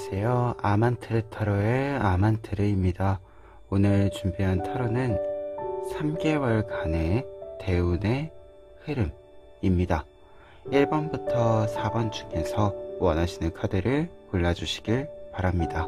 안녕하세요. 아만트르 타로의 아만트르입니다. 오늘 준비한 타로는 3개월간의 대운의 흐름입니다. 1번부터 4번 중에서 원하시는 카드를 골라주시길 바랍니다.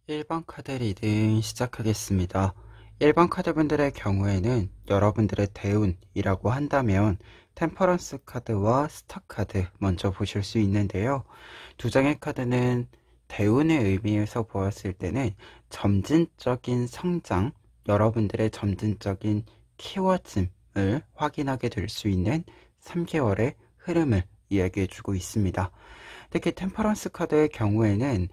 (1번) 카드 리딩 시작하겠습니다. 1번 카드분들의 경우에는 여러분들의 대운이라고 한다면 템퍼런스 카드와 스타 카드 먼저 보실 수 있는데요. 두 장의 카드는 대운의 의미에서 보았을 때는 점진적인 성장, 여러분들의 점진적인 키워짐을 확인하게 될 수 있는 3개월의 흐름을 이야기해 주고 있습니다. 특히 템퍼런스 카드의 경우에는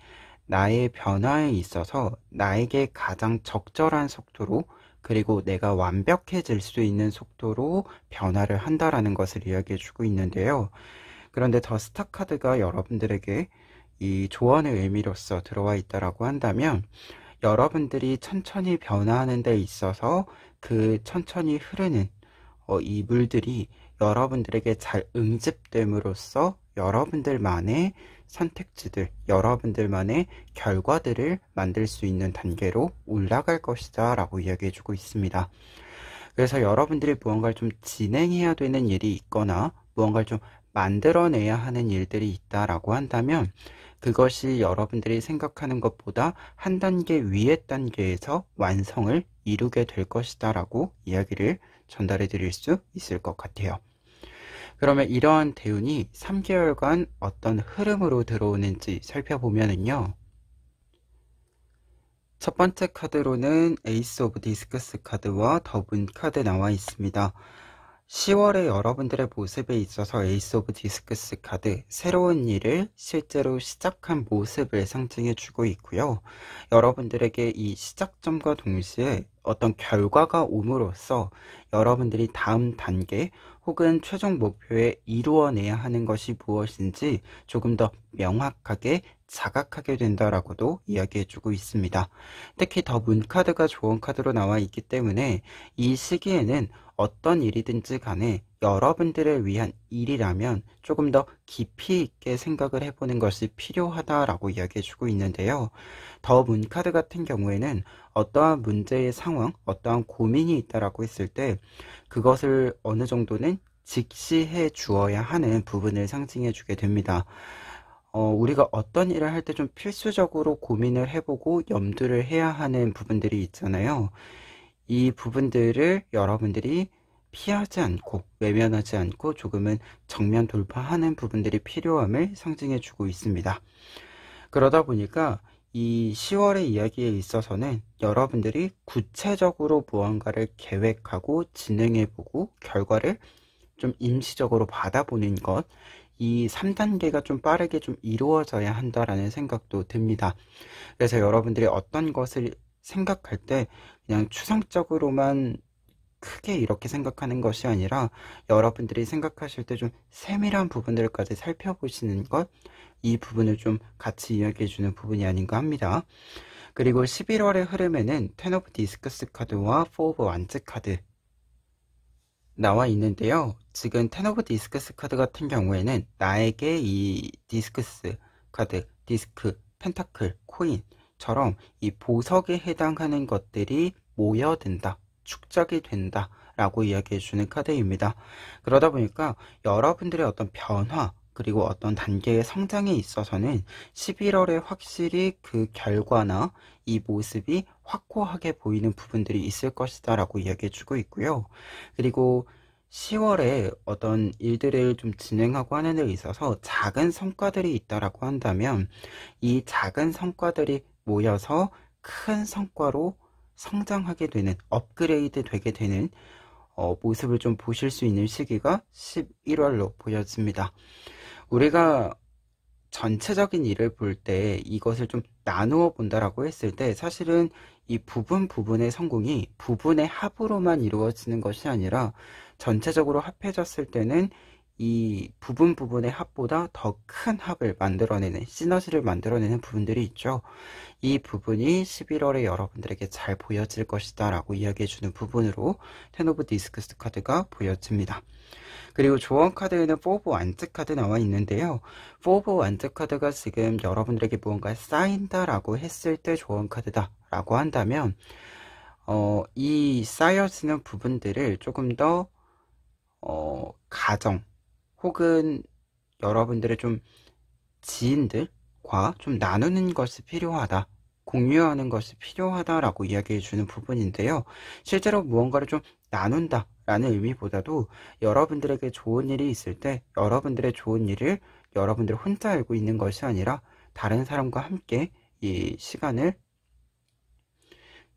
나의 변화에 있어서 나에게 가장 적절한 속도로, 그리고 내가 완벽해질 수 있는 속도로 변화를 한다라는 것을 이야기해 주고 있는데요. 그런데 더 스타 카드가 여러분들에게 이 조언의 의미로서 들어와 있다라고 한다면, 여러분들이 천천히 변화하는 데 있어서 그 천천히 흐르는 이 물들이 여러분들에게 잘 응집됨으로써 여러분들만의 선택지들, 여러분들만의 결과들을 만들 수 있는 단계로 올라갈 것이다 라고 이야기해 주고 있습니다. 그래서 여러분들이 무언가를 좀 진행해야 되는 일이 있거나 무언가를 좀 만들어내야 하는 일들이 있다라고 한다면, 그것이 여러분들이 생각하는 것보다 한 단계 위의 단계에서 완성을 이루게 될 것이다 라고 이야기를 전달해 드릴 수 있을 것 같아요. 그러면 이러한 대운이 3개월간 어떤 흐름으로 들어오는지 살펴보면은요. 첫 번째 카드로는 에이스 오브 디스커스 카드와 더문 카드 나와 있습니다. 10월에 여러분들의 모습에 있어서 에이스 오브 디스커스 카드, 새로운 일을 실제로 시작한 모습을 상징해 주고 있고요. 여러분들에게 이 시작점과 동시에 어떤 결과가 옴으로써 여러분들이 다음 단계 혹은 최종 목표에 이루어내야 하는 것이 무엇인지 조금 더 명확하게 자각하게 된다라고도 이야기해 주고 있습니다. 특히 더 문 카드가 좋은 카드로 나와 있기 때문에 이 시기에는 어떤 일이든지 간에 여러분들을 위한 일이라면 조금 더 깊이 있게 생각을 해보는 것이 필요하다라고 이야기해 주고 있는데요. 더 문 카드 같은 경우에는 어떠한 문제의 상황, 어떠한 고민이 있다라고 했을 때 그것을 어느 정도는 직시해 주어야 하는 부분을 상징해 주게 됩니다. 우리가 어떤 일을 할 때 좀 필수적으로 고민을 해보고 염두를 해야 하는 부분들이 있잖아요. 이 부분들을 여러분들이 피하지 않고 외면하지 않고 조금은 정면 돌파하는 부분들이 필요함을 상징해 주고 있습니다. 그러다 보니까 이 10월의 이야기에 있어서는 여러분들이 구체적으로 무언가를 계획하고 진행해보고 결과를 좀 임시적으로 받아보는 것, 이 3단계가 좀 빠르게 좀 이루어져야 한다라는 생각도 듭니다. 그래서 여러분들이 어떤 것을 생각할 때 그냥 추상적으로만 크게 이렇게 생각하는 것이 아니라 여러분들이 생각하실 때 좀 세밀한 부분들까지 살펴보시는 것, 이 부분을 좀 같이 이야기해 주는 부분이 아닌가 합니다. 그리고 11월의 흐름에는 텐 오브 디스커스 카드와 포 오브 완즈 카드 나와 있는데요. 지금 텐 오브 디스커스 카드 같은 경우에는 나에게 이 디스커스 카드, 디스크, 펜타클, 코인처럼 이 보석에 해당하는 것들이 모여든다, 축적이 된다 라고 이야기해 주는 카드입니다. 그러다 보니까 여러분들의 어떤 변화, 그리고 어떤 단계의 성장에 있어서는 11월에 확실히 그 결과나 이 모습이 확고하게 보이는 부분들이 있을 것이다 라고 이야기해 주고 있고요. 그리고 10월에 어떤 일들을 좀 진행하고 하는 데 있어서 작은 성과들이 있다라고 한다면 이 작은 성과들이 모여서 큰 성과로 성장하게 되는, 업그레이드 되게 되는 모습을 좀 보실 수 있는 시기가 11월로 보여집니다. 우리가 전체적인 일을 볼 때 이것을 좀 나누어 본다라고 했을 때 사실은 이 부분의 성공이 부분의 합으로만 이루어지는 것이 아니라 전체적으로 합해졌을 때는 이 부분의 합보다 더 큰 합을 만들어내는, 시너지를 만들어내는 부분들이 있죠. 이 부분이 11월에 여러분들에게 잘 보여질 것이다 라고 이야기해주는 부분으로 텐 오브 디스커스 카드가 보여집니다. 그리고 조언 카드에는 포 오브 완즈 카드 나와 있는데요. 포 오브 완즈 카드가 지금 여러분들에게 무언가 쌓인다 라고 했을 때 조언 카드다 라고 한다면 이 쌓여지는 부분들을 조금 더 가정 혹은 여러분들의 좀 지인들과 좀 나누는 것이 필요하다, 공유하는 것이 필요하다라고 이야기해 주는 부분인데요. 실제로 무언가를 좀 나눈다 라는 의미보다도 여러분들에게 좋은 일이 있을 때 여러분들의 좋은 일을 여러분들 혼자 알고 있는 것이 아니라 다른 사람과 함께 이 시간을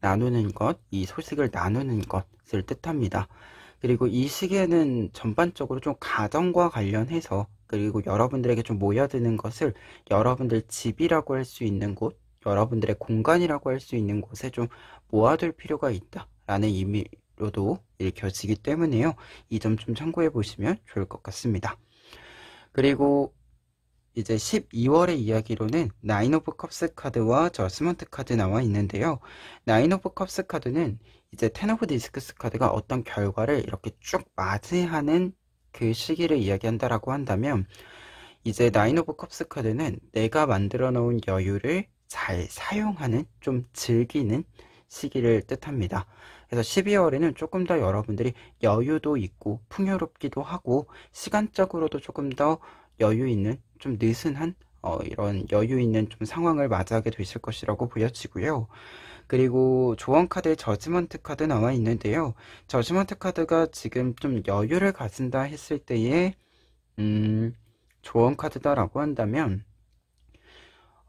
나누는 것, 이 소식을 나누는 것을 뜻합니다. 그리고 이 시기에는 전반적으로 좀 가정과 관련해서, 그리고 여러분들에게 좀 모여드는 것을 여러분들 집이라고 할 수 있는 곳, 여러분들의 공간이라고 할 수 있는 곳에 좀 모아둘 필요가 있다 라는 의미로도 읽혀지기 때문에요. 이 점 좀 참고해 보시면 좋을 것 같습니다. 그리고 이제 12월의 이야기로는 나인 오브 컵스 카드와 저스먼트 카드 나와 있는데요. 나인 오브 컵스 카드는 이제 텐 오브 디스커스 카드가 어떤 결과를 이렇게 쭉 맞이하는 그 시기를 이야기한다라고 한다면, 이제 나인 오브 컵스 카드는 내가 만들어 놓은 여유를 잘 사용하는, 좀 즐기는 시기를 뜻합니다. 그래서 12월에는 조금 더 여러분들이 여유도 있고 풍요롭기도 하고 시간적으로도 조금 더 여유 있는, 좀 느슨한 이런 여유 있는 좀 상황을 맞이하게 되실 것이라고 보여지고요. 그리고 조언 카드에 저지먼트 카드 나와 있는데요. 저지먼트 카드가 지금 좀 여유를 가진다 했을 때의 조언 카드다라고 한다면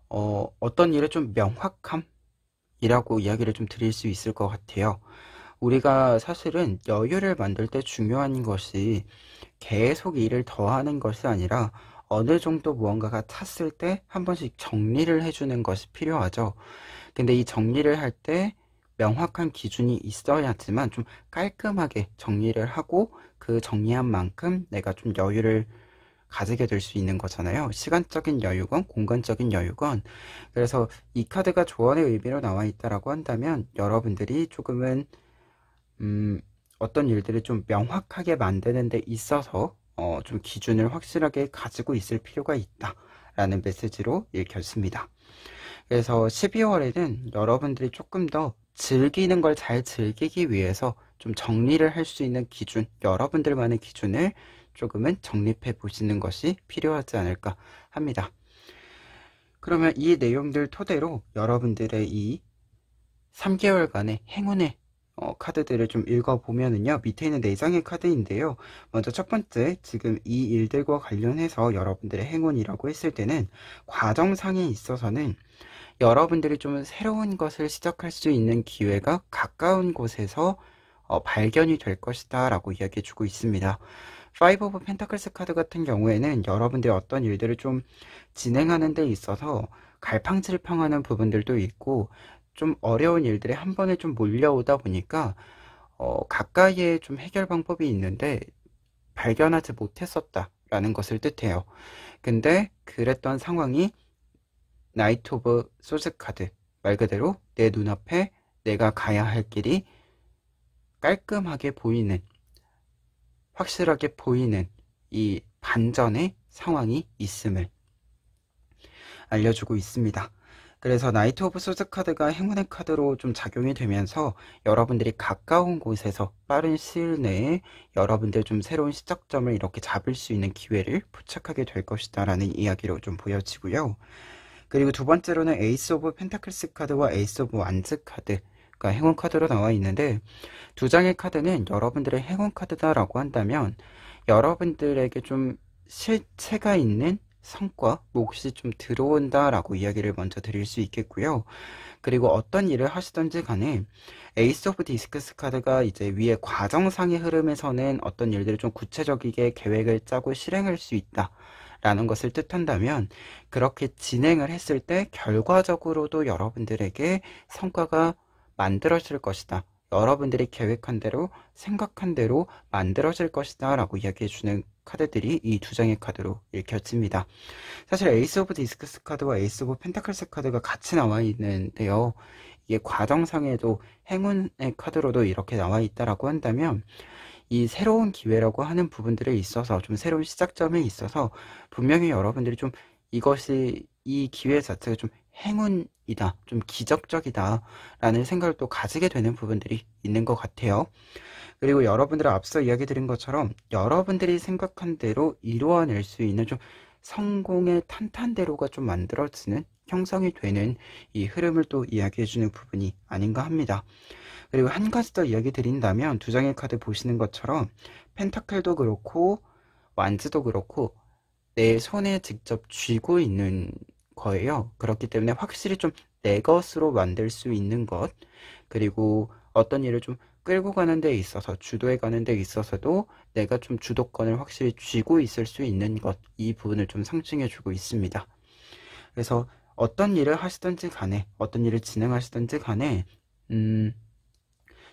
어떤 일에 좀 명확함이라고 이야기를 좀 드릴 수 있을 것 같아요. 우리가 사실은 여유를 만들 때 중요한 것이 계속 일을 더 하는 것이 아니라 어느 정도 무언가가 찼을 때 한 번씩 정리를 해주는 것이 필요하죠. 근데 이 정리를 할 때 명확한 기준이 있어야지만 좀 깔끔하게 정리를 하고 그 정리한 만큼 내가 좀 여유를 가지게 될 수 있는 거잖아요. 시간적인 여유건 공간적인 여유건. 그래서 이 카드가 조언의 의미로 나와 있다라고 한다면 여러분들이 조금은 어떤 일들을 좀 명확하게 만드는 데 있어서 좀 기준을 확실하게 가지고 있을 필요가 있다 라는 메시지로 읽혔습니다. 그래서 12월에는 여러분들이 조금 더 즐기는 걸 잘 즐기기 위해서 좀 정리를 할 수 있는 기준, 여러분들만의 기준을 조금은 정립해 보시는 것이 필요하지 않을까 합니다. 그러면 이 내용들 토대로 여러분들의 이 3개월간의 행운의 카드들을 좀 읽어보면은요, 밑에 있는 4장의 카드인데요. 먼저 첫 번째, 지금 이 일들과 관련해서 여러분들의 행운이라고 했을 때는 과정상에 있어서는 여러분들이 좀 새로운 것을 시작할 수 있는 기회가 가까운 곳에서 발견이 될 것이다 라고 이야기해 주고 있습니다. 5 오브 펜타클스 카드 같은 경우에는 여러분들이 어떤 일들을 좀 진행하는 데 있어서 갈팡질팡하는 부분들도 있고 좀 어려운 일들이 한 번에 좀 몰려오다 보니까 가까이에 좀 해결 방법이 있는데 발견하지 못했었다 라는 것을 뜻해요. 근데 그랬던 상황이 나이트 오브 소스 카드, 말 그대로 내 눈앞에 내가 가야 할 길이 깔끔하게 보이는, 확실하게 보이는 이 반전의 상황이 있음을 알려주고 있습니다. 그래서 나이트 오브 소드 카드가 행운의 카드로 좀 작용이 되면서 여러분들이 가까운 곳에서 빠른 시일 내에 여러분들 좀 새로운 시작점을 이렇게 잡을 수 있는 기회를 포착하게 될 것이다 라는 이야기로 좀 보여지고요. 그리고 두 번째로는 에이스 오브 펜타클스 카드와 에이스 오브 완즈 카드가 행운 카드로 나와 있는데, 두 장의 카드는 여러분들의 행운 카드다라고 한다면 여러분들에게 좀 실체가 있는 성과, 몫이 좀 들어온다라고 이야기를 먼저 드릴 수 있겠고요. 그리고 어떤 일을 하시던지 간에 에이스 오브 디스크스 카드가 이제 위에 과정상의 흐름에서는 어떤 일들을 좀 구체적이게 계획을 짜고 실행할 수 있다 라는 것을 뜻한다면, 그렇게 진행을 했을 때 결과적으로도 여러분들에게 성과가 만들어질 것이다, 여러분들이 계획한 대로 생각한 대로 만들어질 것이다 라고 이야기해주는 카드들이 이 두 장의 카드로 읽혀집니다. 사실 에이스 오브 디스크스 카드와 에이스 오브 펜타클스 카드가 같이 나와 있는데요, 이게 과정상에도 행운의 카드로도 이렇게 나와 있다라고 한다면 이 새로운 기회라고 하는 부분들에 있어서, 좀 새로운 시작점에 있어서 분명히 여러분들이 좀 이것이, 이 기회 자체가 좀 행운이다, 좀 기적적이다 라는 생각을 또 가지게 되는 부분들이 있는 것 같아요. 그리고 여러분들은 앞서 이야기 드린 것처럼 여러분들이 생각한 대로 이루어낼 수 있는 좀 성공의 탄탄대로가 좀 만들어지는, 형성이 되는 이 흐름을 또 이야기해주는 부분이 아닌가 합니다. 그리고 한 가지 더 이야기 드린다면, 두 장의 카드 보시는 것처럼 펜타클도 그렇고 완즈도 그렇고 내 손에 직접 쥐고 있는 거예요. 그렇기 때문에 확실히 좀 내 것으로 만들 수 있는 것, 그리고 어떤 일을 좀 끌고 가는 데 있어서, 주도해 가는 데 있어서도 내가 좀 주도권을 확실히 쥐고 있을 수 있는 것, 이 부분을 좀 상징해 주고 있습니다. 그래서 어떤 일을 하시든지 간에, 어떤 일을 진행하시든지 간에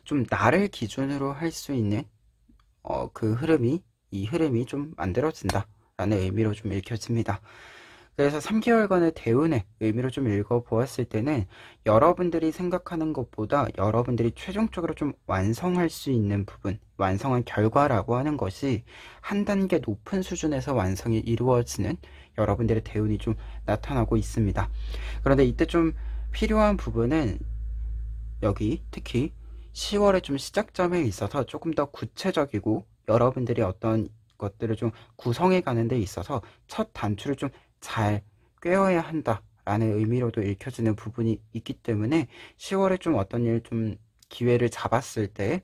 좀 나를 기준으로 할 수 있는 그 흐름이, 이 흐름이 좀 만들어진다 라는 의미로 좀 읽혀집니다. 그래서 3개월간의 대운의 의미로 좀 읽어보았을 때는 여러분들이 생각하는 것보다 여러분들이 최종적으로 좀 완성할 수 있는 부분, 완성한 결과라고 하는 것이 한 단계 높은 수준에서 완성이 이루어지는 여러분들의 대운이 좀 나타나고 있습니다. 그런데 이때 좀 필요한 부분은, 여기 특히 10월의 좀 시작점에 있어서 조금 더 구체적이고 여러분들이 어떤 것들을 좀 구성해 가는 데 있어서 첫 단추를 좀 잘 꿰어야 한다 라는 의미로도 읽혀지는 부분이 있기 때문에 10월에 좀 어떤 일 좀 기회를 잡았을 때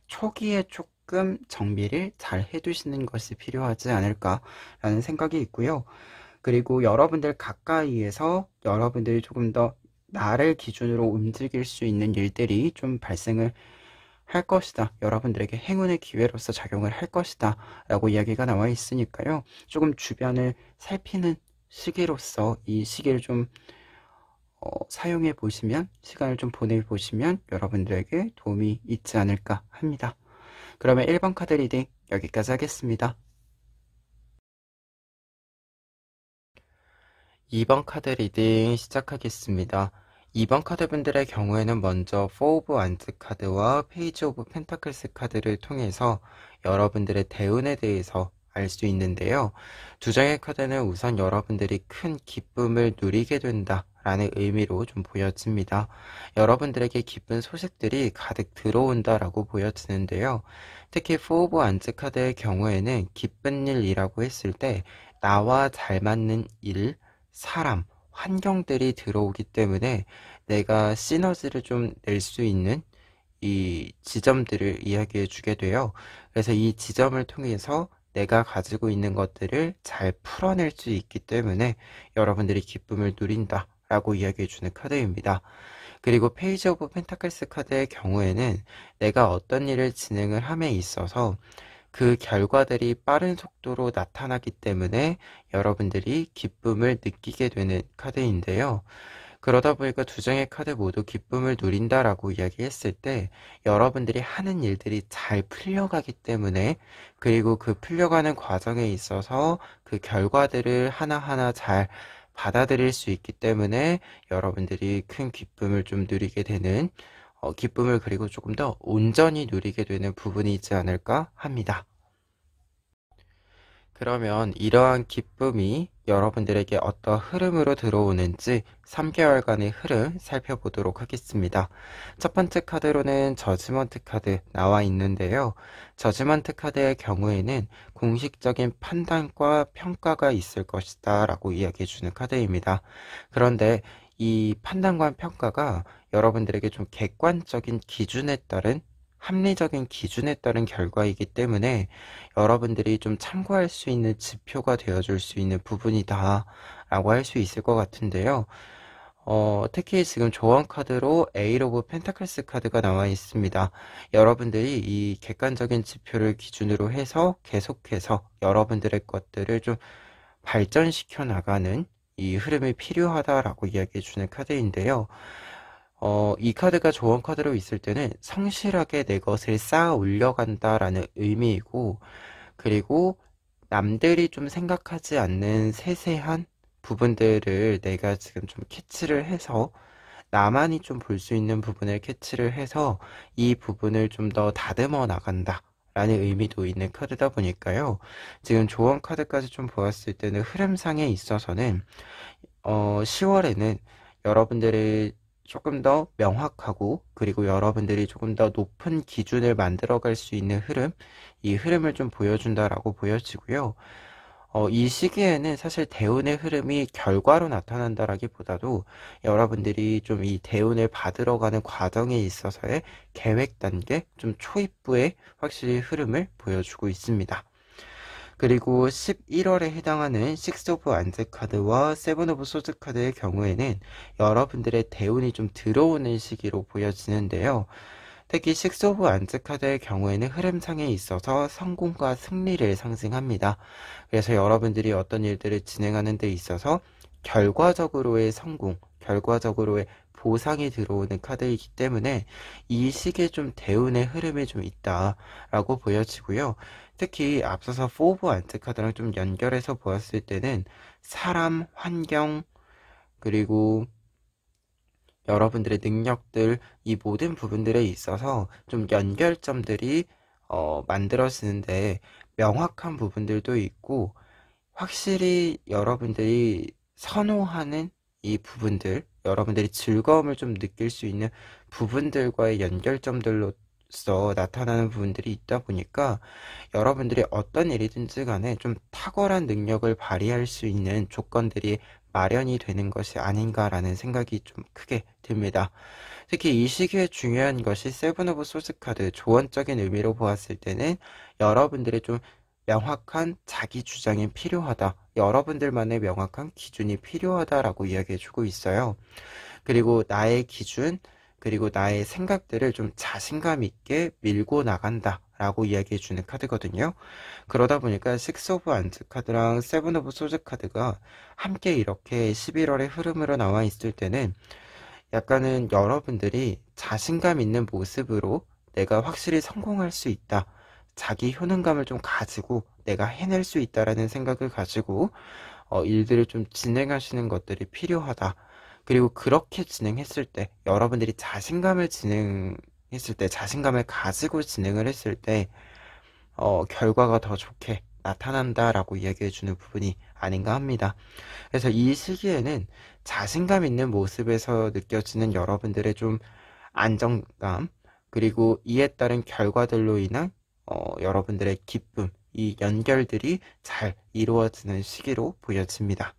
초기에 조금 정비를 잘 해두시는 것이 필요하지 않을까 라는 생각이 있고요. 그리고 여러분들 가까이에서 여러분들이 조금 더 나를 기준으로 움직일 수 있는 일들이 좀 발생을 할 것이다, 여러분들에게 행운의 기회로서 작용을 할 것이다 라고 이야기가 나와 있으니까요, 조금 주변을 살피는 시기로서 이 시기를 좀 사용해 보시면, 시간을 좀 보내 보시면 여러분들에게 도움이 있지 않을까 합니다. 그러면 1번 카드 리딩 여기까지 하겠습니다. 2번 카드 리딩 시작하겠습니다. 2번 카드분들의 경우에는 먼저 4 오브 완즈 카드와 페이지 오브 펜타클스 카드를 통해서 여러분들의 대운에 대해서 알 수 있는데요. 두 장의 카드는 우선 여러분들이 큰 기쁨을 누리게 된다 라는 의미로 좀 보여집니다. 여러분들에게 기쁜 소식들이 가득 들어온다 라고 보여지는데요. 특히 4 오브 완즈 카드의 경우에는 기쁜 일이라고 했을 때 나와 잘 맞는 일, 사람, 환경들이 들어오기 때문에 내가 시너지를 좀 낼 수 있는 이 지점들을 이야기해 주게 돼요. 그래서 이 지점을 통해서 내가 가지고 있는 것들을 잘 풀어낼 수 있기 때문에 여러분들이 기쁨을 누린다 라고 이야기해 주는 카드입니다. 그리고 페이지 오브 펜타클스 카드의 경우에는 내가 어떤 일을 진행을 함에 있어서 그 결과들이 빠른 속도로 나타나기 때문에 여러분들이 기쁨을 느끼게 되는 카드인데요. 그러다 보니까 두 장의 카드 모두 기쁨을 누린다라고 이야기했을 때 여러분들이 하는 일들이 잘 풀려가기 때문에, 그리고 그 풀려가는 과정에 있어서 그 결과들을 하나하나 잘 받아들일 수 있기 때문에 여러분들이 큰 기쁨을 좀 누리게 되는, 기쁨을 그리고 조금 더 온전히 누리게 되는 부분이 있지 않을까 합니다. 그러면 이러한 기쁨이 여러분들에게 어떤 흐름으로 들어오는지 3개월간의 흐름 살펴보도록 하겠습니다. 첫 번째 카드로는 저지먼트 카드 나와 있는데요. 저지먼트 카드의 경우에는 공식적인 판단과 평가가 있을 것이다 라고 이야기해 주는 카드입니다. 그런데 이 판단과 평가가 여러분들에게 좀 객관적인 기준에 따른, 합리적인 기준에 따른 결과이기 때문에 여러분들이 좀 참고할 수 있는 지표가 되어줄 수 있는 부분이다 라고 할 수 있을 것 같은데요. 특히 지금 조언 카드로 에이트 오브 펜타클스 카드가 나와 있습니다. 여러분들이 이 객관적인 지표를 기준으로 해서 계속해서 여러분들의 것들을 좀 발전시켜 나가는 이 흐름이 필요하다라고 이야기해 주는 카드인데요. 이 카드가 조언 카드로 있을 때는 성실하게 내 것을 쌓아 올려간다라는 의미이고, 그리고 남들이 좀 생각하지 않는 세세한 부분들을 내가 지금 좀 캐치를 해서, 나만이 좀 볼 수 있는 부분을 캐치를 해서 이 부분을 좀 더 다듬어 나간다 라는 의미도 있는 카드다 보니까요. 지금 조언 카드까지 좀 보았을 때는 흐름상에 있어서는 10월에는 여러분들이 조금 더 명확하고, 그리고 여러분들이 조금 더 높은 기준을 만들어갈 수 있는 흐름, 이 흐름을 좀 보여준다라고 보여지고요. 이 시기에는 사실 대운의 흐름이 결과로 나타난다라기보다도 여러분들이 좀 이 대운을 받으러 가는 과정에 있어서의 계획 단계, 좀 초입부에 확실히 흐름을 보여주고 있습니다. 그리고 11월에 해당하는 식스 오브 안즈 카드와 세븐 오브 소드 카드의 경우에는 여러분들의 대운이 좀 들어오는 시기로 보여지는데요. 특히 식스 오브 안즈 카드의 경우에는 흐름상에 있어서 성공과 승리를 상징합니다. 그래서 여러분들이 어떤 일들을 진행하는 데 있어서 결과적으로의 성공, 결과적으로의 보상이 들어오는 카드이기 때문에 이 시기에 좀 대운의 흐름이 좀 있다라고 보여지고요. 특히 앞서서 4 오브 안트 카드랑 좀 연결해서 보았을 때는 사람, 환경, 그리고 여러분들의 능력들, 이 모든 부분들에 있어서 좀 연결점들이 만들어지는데 명확한 부분들도 있고, 확실히 여러분들이 선호하는 이 부분들, 여러분들이 즐거움을 좀 느낄 수 있는 부분들과의 연결점들로서 나타나는 부분들이 있다 보니까 여러분들이 어떤 일이든지 간에 좀 탁월한 능력을 발휘할 수 있는 조건들이 마련이 되는 것이 아닌가라는 생각이 좀 크게 듭니다. 특히 이 시기에 중요한 것이 세븐 오브 소스 카드, 조언적인 의미로 보았을 때는 여러분들의 좀 명확한 자기 주장이 필요하다, 여러분들만의 명확한 기준이 필요하다라고 이야기해주고 있어요. 그리고 나의 기준, 그리고 나의 생각들을 좀 자신감 있게 밀고 나간다 라고 이야기해주는 카드거든요. 그러다 보니까 식스 오브 안즈 카드랑 세븐 오브 소즈 카드가 함께 이렇게 11월의 흐름으로 나와 있을 때는 약간은 여러분들이 자신감 있는 모습으로 내가 확실히 성공할 수 있다, 자기 효능감을 좀 가지고 내가 해낼 수 있다라는 생각을 가지고 일들을 좀 진행하시는 것들이 필요하다. 그리고 그렇게 진행했을 때, 여러분들이 자신감을 가지고 진행을 했을 때 결과가 더 좋게 나타난다라고 이야기해주는 부분이 아닌가 합니다. 그래서 이 시기에는 자신감 있는 모습에서 느껴지는 여러분들의 좀 안정감, 그리고 이에 따른 결과들로 인한 여러분들의 기쁨, 이 연결들이 잘 이루어지는 시기로 보여집니다.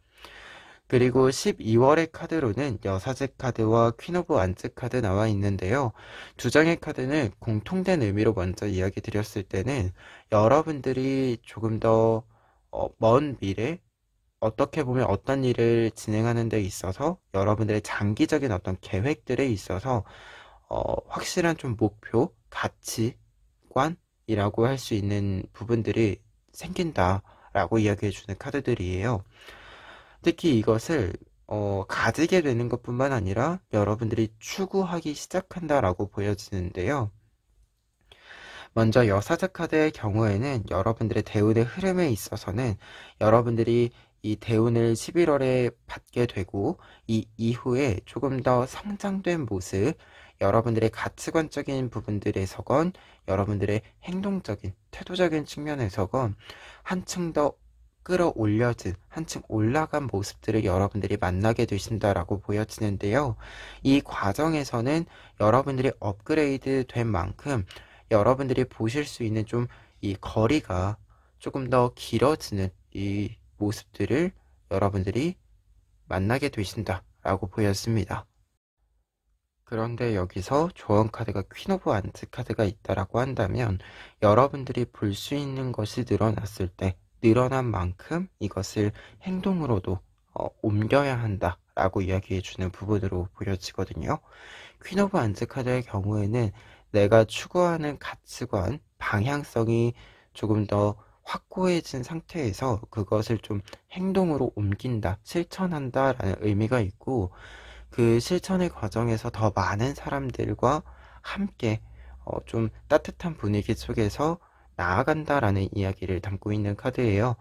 그리고 12월의 카드로는 여사제 카드와 퀸 오브 안즈 카드 나와 있는데요. 두 장의 카드는 공통된 의미로 먼저 이야기 드렸을 때는 여러분들이 조금 더 먼 미래, 어떻게 보면 어떤 일을 진행하는 데 있어서 여러분들의 장기적인 어떤 계획들에 있어서 확실한 좀 목표, 가치관이라고 할 수 있는 부분들이 생긴다라고 이야기해 주는 카드들이에요. 특히 이것을 가지게 되는 것뿐만 아니라 여러분들이 추구하기 시작한다라고 보여지는데요. 먼저 여사제 카드의 경우에는 여러분들의 대운의 흐름에 있어서는 여러분들이 이 대운을 11월에 받게 되고 이 이후에 조금 더 성장된 모습, 여러분들의 가치관적인 부분들에서건 여러분들의 행동적인, 태도적인 측면에서건 한층 더 끌어올려진, 한층 올라간 모습들을 여러분들이 만나게 되신다라고 보여지는데요. 이 과정에서는 여러분들이 업그레이드 된 만큼 여러분들이 보실 수 있는 좀 이 거리가 조금 더 길어지는 이 모습들을 여러분들이 만나게 되신다라고 보였습니다. 그런데 여기서 조언 카드가 퀸 오브 안트 카드가 있다라고 한다면 여러분들이 볼 수 있는 것이 늘어났을 때 늘어난 만큼 이것을 행동으로도 옮겨야 한다라고 이야기해 주는 부분으로 보여지거든요. 퀸 오브 안트 카드의 경우에는 내가 추구하는 가치관, 방향성이 조금 더 확고해진 상태에서 그것을 좀 행동으로 옮긴다, 실천한다라는 의미가 있고 그 실천의 과정에서 더 많은 사람들과 함께 좀 따뜻한 분위기 속에서 나아간다라는 이야기를 담고 있는 카드예요.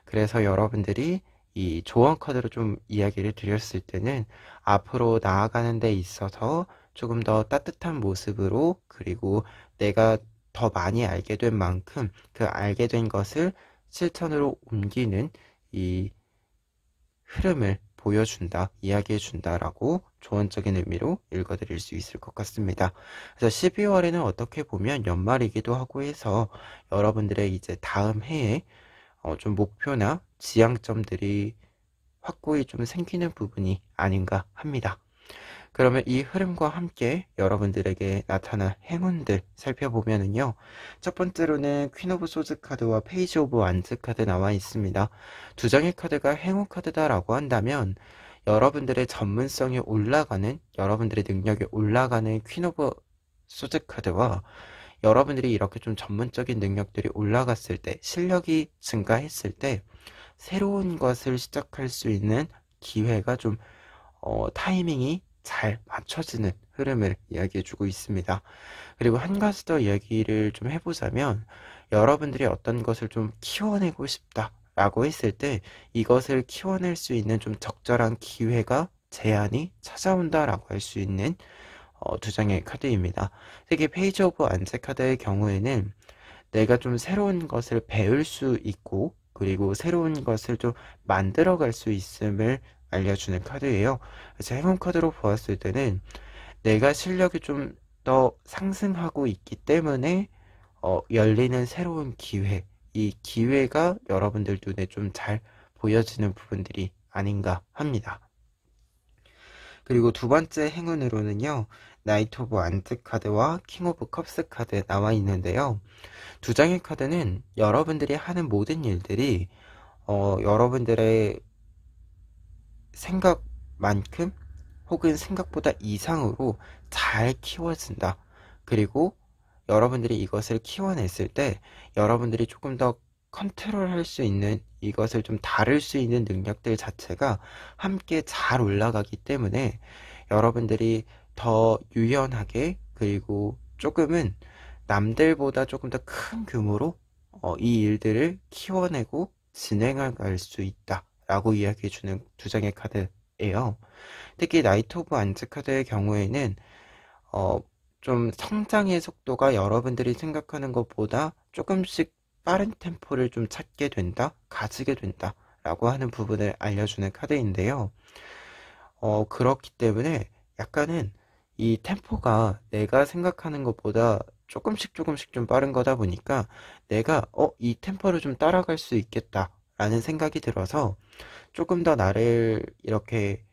그래서 여러분들이 이 조언 카드로 좀 이야기를 드렸을 때는 앞으로 나아가는 데 있어서 조금 더 따뜻한 모습으로 그리고 내가 더 많이 알게 된 만큼 그 알게 된 것을 실천으로 옮기는 이 흐름을 보여준다, 이야기해준다라고 조언적인 의미로 읽어드릴 수 있을 것 같습니다. 그래서 12월에는 어떻게 보면 연말이기도 하고 해서 여러분들의 이제 다음 해에 좀 목표나 지향점들이 확고히 좀 생기는 부분이 아닌가 합니다. 그러면 이 흐름과 함께 여러분들에게 나타날 행운들 살펴보면은요. 첫 번째로는 퀸 오브 소즈 카드와 페이지 오브 완즈 카드 나와 있습니다. 두 장의 카드가 행운 카드다라고 한다면 여러분들의 전문성이 올라가는, 여러분들의 능력이 올라가는 퀸 오브 소즈 카드와 여러분들이 이렇게 좀 전문적인 능력들이 올라갔을 때, 실력이 증가했을 때 새로운 것을 시작할 수 있는 기회가 좀 타이밍이 잘 맞춰지는 흐름을 이야기해주고 있습니다. 그리고 한 가지 더 이야기를 좀 해보자면 여러분들이 어떤 것을 좀 키워내고 싶다 라고 했을 때 이것을 키워낼 수 있는 좀 적절한 기회가 제한이 찾아온다 라고 할 수 있는 두 장의 카드입니다. 특히 페이지 오브 안제 카드의 경우에는 내가 좀 새로운 것을 배울 수 있고 그리고 새로운 것을 좀 만들어 갈 수 있음을 알려주는 카드예요. 그래서 행운 카드로 보았을 때는 내가 실력이 좀 더 상승하고 있기 때문에 열리는 새로운 기회, 이 기회가 여러분들 눈에 좀 잘 보여지는 부분들이 아닌가 합니다. 그리고 두 번째 행운으로는요, 나이트 오브 안트 카드와 킹 오브 컵스 카드 나와 있는데요. 두 장의 카드는 여러분들이 하는 모든 일들이 여러분들의 생각만큼 혹은 생각보다 이상으로 잘 키워진다. 그리고 여러분들이 이것을 키워냈을 때 여러분들이 조금 더 컨트롤할 수 있는 이것을 좀 다룰 수 있는 능력들 자체가 함께 잘 올라가기 때문에 여러분들이 더 유연하게 그리고 조금은 남들보다 조금 더 큰 규모로 이 일들을 키워내고 진행할 수 있다 라고 이야기해주는 두 장의 카드예요. 특히 나이트 오브 안즈 카드의 경우에는 좀 성장의 속도가 여러분들이 생각하는 것보다 조금씩 빠른 템포를 좀 찾게 된다, 가지게 된다 라고 하는 부분을 알려주는 카드인데요. 그렇기 때문에 약간은 이 템포가 내가 생각하는 것보다 조금씩 좀 빠른 거다 보니까 내가 이 템포를 좀 따라갈 수 있겠다 라는 생각이 들어서 조금 더 나를 이렇게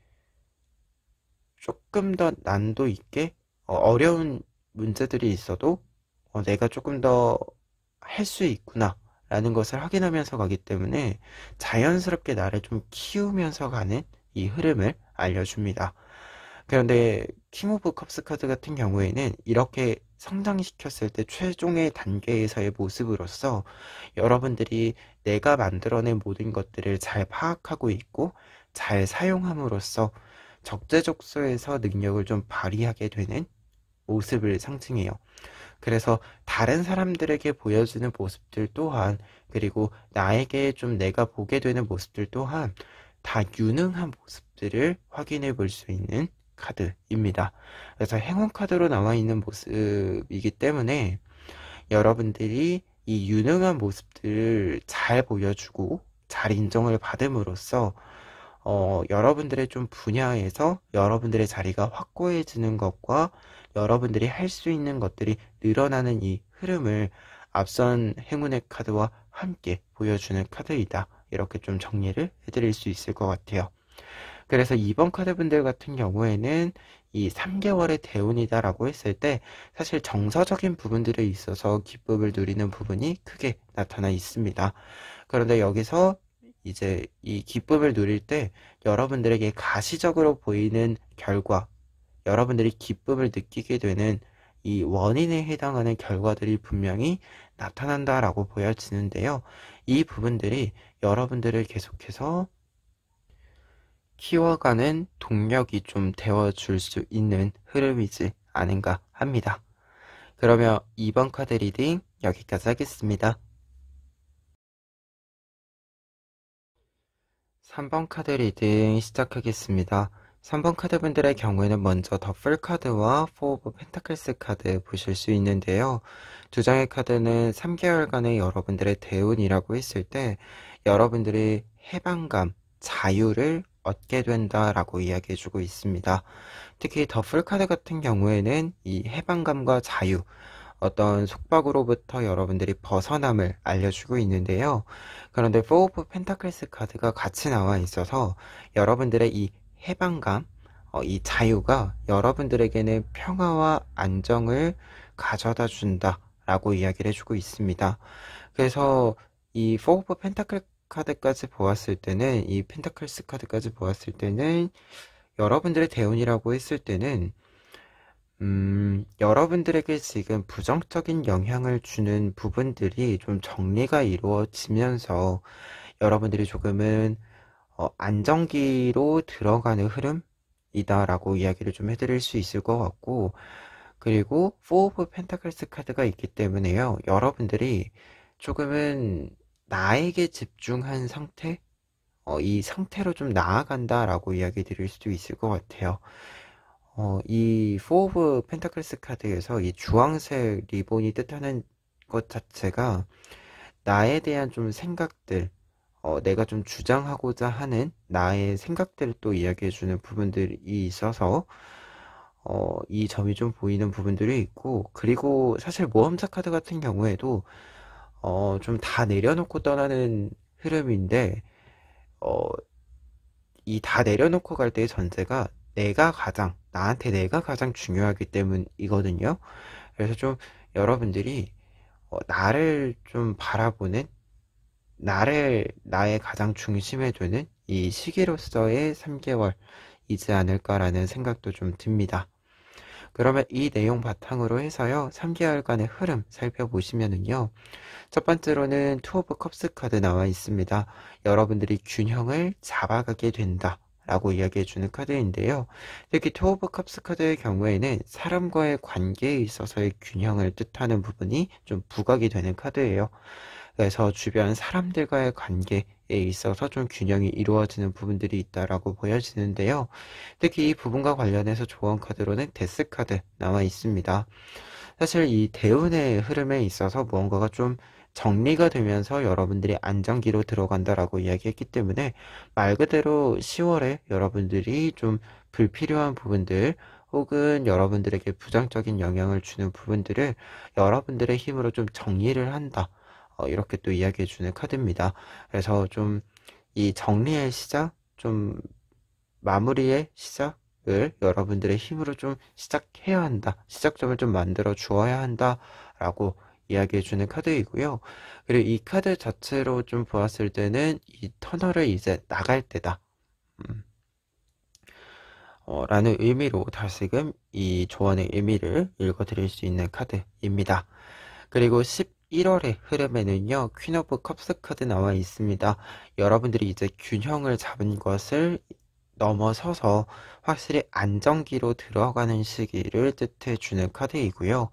조금 더 난도 있게 어려운 문제들이 있어도 내가 조금 더 할 수 있구나 라는 것을 확인하면서 가기 때문에 자연스럽게 나를 좀 키우면서 가는 이 흐름을 알려줍니다. 그런데 킹 오브 컵스 카드 같은 경우에는 이렇게 성장시켰을 때 최종의 단계에서의 모습으로서 여러분들이 내가 만들어낸 모든 것들을 잘 파악하고 있고 잘 사용함으로써 적재적소에서 능력을 좀 발휘하게 되는 모습을 상징해요. 그래서 다른 사람들에게 보여주는 모습들 또한, 그리고 나에게 좀 내가 보게 되는 모습들 또한 다 유능한 모습들을 확인해 볼 수 있는 카드입니다. 그래서 행운 카드로 나와 있는 모습이기 때문에 여러분들이 이 유능한 모습들을 잘 보여주고 잘 인정을 받음으로써 여러분들의 좀 분야에서 여러분들의 자리가 확고해지는 것과 여러분들이 할 수 있는 것들이 늘어나는 이 흐름을 앞선 행운의 카드와 함께 보여주는 카드이다. 이렇게 좀 정리를 해드릴 수 있을 것 같아요. 그래서 2번 카드 분들 같은 경우에는 이 3개월의 대운이다 라고 했을 때 사실 정서적인 부분들에 있어서 기쁨을 누리는 부분이 크게 나타나 있습니다. 그런데 여기서 이제 이 기쁨을 누릴 때 여러분들에게 가시적으로 보이는 결과, 여러분들이 기쁨을 느끼게 되는 이 원인에 해당하는 결과들이 분명히 나타난다라고 보여지는데요. 이 부분들이 여러분들을 계속해서 키워가는 동력이 좀 되어줄 수 있는 흐름이지 않은가 합니다. 그러면 2번 카드 리딩 여기까지 하겠습니다. 3번 카드 리딩 시작하겠습니다. 3번 카드 분들의 경우에는 먼저 더플 카드와 4 오브 펜타클스 카드 보실 수 있는데요. 두 장의 카드는 3개월간의 여러분들의 대운이라고 했을 때 여러분들이 해방감, 자유를 얻게 된다라고 이야기해주고 있습니다. 특히 더플 카드 같은 경우에는 이 해방감과 자유, 어떤 속박으로부터 여러분들이 벗어남을 알려주고 있는데요. 그런데 4 오브 펜타클스 카드가 같이 나와 있어서 여러분들의 이 해방감, 이 자유가 여러분들에게는 평화와 안정을 가져다 준다 라고 이야기를 해주고 있습니다. 그래서 이 4 오브 펜타클 카드까지 보았을 때는, 이 펜타클스 카드까지 보았을 때는 여러분들의 대운이라고 했을 때는 여러분들에게 지금 부정적인 영향을 주는 부분들이 좀 정리가 이루어지면서 여러분들이 조금은 안정기로 들어가는 흐름이다라고 이야기를 좀 해드릴 수 있을 것 같고, 그리고 4 오브 펜타클스 카드가 있기 때문에요. 여러분들이 조금은 나에게 집중한 상태? 이 상태로 좀 나아간다라고 이야기 드릴 수도 있을 것 같아요. 이 4 오브 펜타클스 카드에서 이 주황색 리본이 뜻하는 것 자체가 나에 대한 좀 생각들, 내가 좀 주장하고자 하는 나의 생각들을 또 이야기해주는 부분들이 있어서 이 점이 좀 보이는 부분들이 있고, 그리고 사실 모험자 카드 같은 경우에도 좀 다 내려놓고 떠나는 흐름인데 이 다 내려놓고 갈 때의 전제가 나한테 내가 가장 중요하기 때문이거든요. 그래서 좀 여러분들이 나를 좀 바라보는, 나의 가장 중심에 두는 이 시기로서의 3개월이지 않을까라는 생각도 좀 듭니다. 그러면 이 내용 바탕으로 해서요, 3개월간의 흐름 살펴보시면은요, 첫 번째로는 투 오브 컵스 카드 나와 있습니다. 여러분들이 균형을 잡아가게 된다 라고 이야기해주는 카드인데요. 특히 투 오브 컵스 카드의 경우에는 사람과의 관계에 있어서의 균형을 뜻하는 부분이 좀 부각이 되는 카드예요. 그래서 주변 사람들과의 관계에 있어서 좀 균형이 이루어지는 부분들이 있다라고 보여지는데요. 특히 이 부분과 관련해서 조언 카드로는 데스 카드 나와 있습니다. 사실 이 대운의 흐름에 있어서 무언가가 좀 정리가 되면서 여러분들이 안정기로 들어간다라고 이야기했기 때문에 말 그대로 10월에 여러분들이 좀 불필요한 부분들 혹은 여러분들에게 부정적인 영향을 주는 부분들을 여러분들의 힘으로 좀 정리를 한다. 이렇게 또 이야기해주는 카드입니다. 그래서 좀 이 정리의 시작, 좀 마무리의 시작을 여러분들의 힘으로 좀 시작해야 한다. 시작점을 좀 만들어 주어야 한다. 라고 이야기해주는 카드이고요. 그리고 이 카드 자체로 좀 보았을 때는 이 터널을 이제 나갈 때다. 라는 의미로 다시금 이 조언의 의미를 읽어드릴 수 있는 카드입니다. 그리고 11월의 흐름에는요, 퀸 오브 컵스 카드 나와 있습니다. 여러분들이 이제 균형을 잡은 것을 넘어서서 확실히 안정기로 들어가는 시기를 뜻해 주는 카드이고요.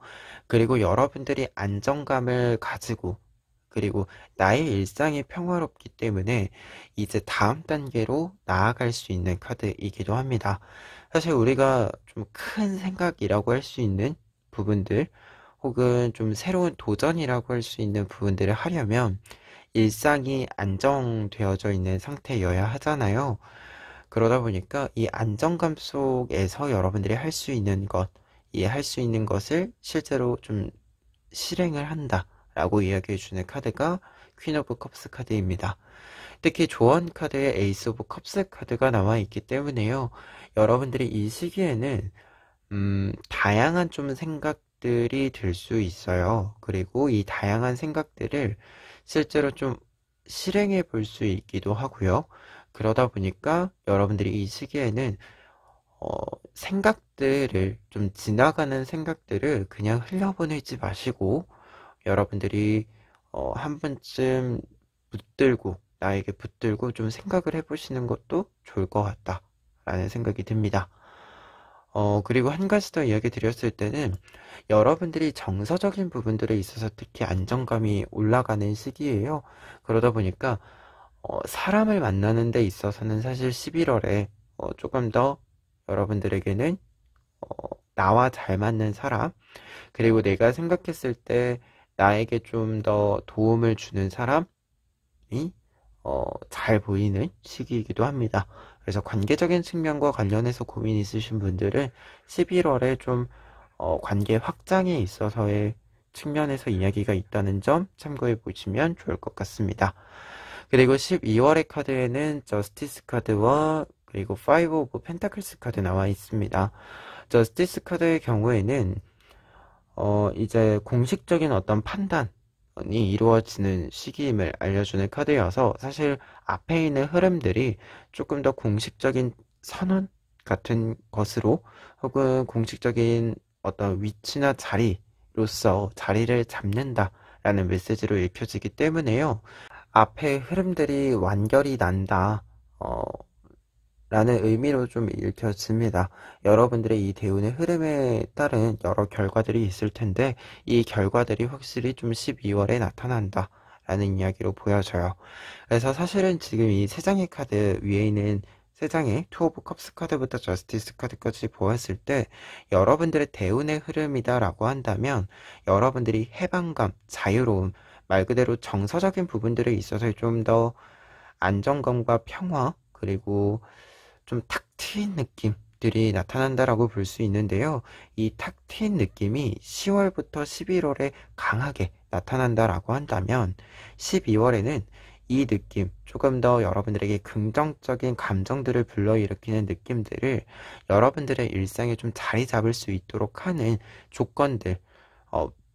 그리고 여러분들이 안정감을 가지고, 그리고 나의 일상이 평화롭기 때문에 이제 다음 단계로 나아갈 수 있는 카드이기도 합니다. 사실 우리가 좀 큰 생각이라고 할 수 있는 부분들, 혹은 좀 새로운 도전이라고 할 수 있는 부분들을 하려면 일상이 안정되어져 있는 상태여야 하잖아요. 그러다 보니까 이 안정감 속에서 여러분들이 할 수 있는 것, 이 할 수 있는 것을 실제로 좀 실행을 한다 라고 이야기해 주는 카드가 퀸 오브 컵스 카드입니다. 특히 조언 카드에 에이스 오브 컵스 카드가 나와 있기 때문에요. 여러분들이 이 시기에는 다양한 좀 생각들이 들 수 있어요. 그리고 이 다양한 생각들을 실제로 좀 실행해 볼 수 있기도 하고요. 그러다 보니까 여러분들이 이 시기에는 어, 생각들을 좀 지나가는 생각들을 그냥 흘려보내지 마시고 여러분들이 한 번쯤 나에게 붙들고 좀 생각을 해보시는 것도 좋을 것 같다라는 생각이 듭니다. 그리고 한 가지 더 이야기 드렸을 때는 여러분들이 정서적인 부분들에 있어서 특히 안정감이 올라가는 시기예요. 그러다 보니까 사람을 만나는 데 있어서는 사실 11월에 조금 더 여러분들에게는 어, 나와 잘 맞는 사람, 그리고 내가 생각했을 때 나에게 좀 더 도움을 주는 사람이 잘 보이는 시기이기도 합니다. 그래서 관계적인 측면과 관련해서 고민 있으신 분들은 11월에 좀 관계 확장에 있어서의 측면에서 이야기가 있다는 점 참고해 보시면 좋을 것 같습니다. 그리고 12월의 카드에는 저스티스 카드와 그리고 5 오브 펜타클스 카드 나와 있습니다. 저스티스 카드의 경우에는 이제 공식적인 어떤 판단이 이루어지는 시기임을 알려주는 카드여서 사실 앞에 있는 흐름들이 조금 더 공식적인 선언 같은 것으로 혹은 공식적인 어떤 위치나 자리로서 자리를 잡는다라는 메시지로 읽혀지기 때문에요. 앞에 흐름들이 완결이 난다. 라는 의미로 좀 읽혀집니다. 여러분들의 이 대운의 흐름에 따른 여러 결과들이 있을 텐데 이 결과들이 확실히 좀 12월에 나타난다 라는 이야기로 보여져요. 그래서 사실은 지금 이 세 장의 카드 위에 있는 세 장의 투 오브 컵스 카드부터 저스티스 카드까지 보았을 때 여러분들의 대운의 흐름이다 라고 한다면 여러분들이 해방감, 자유로움, 말 그대로 정서적인 부분들에 있어서 좀 더 안정감과 평화, 그리고 좀 탁 트인 느낌들이 나타난다라고 볼 수 있는데요. 이 탁 트인 느낌이 10월부터 11월에 강하게 나타난다라고 한다면 12월에는 이 느낌, 조금 더 여러분들에게 긍정적인 감정들을 불러일으키는 느낌들을 여러분들의 일상에 좀 자리 잡을 수 있도록 하는 조건들,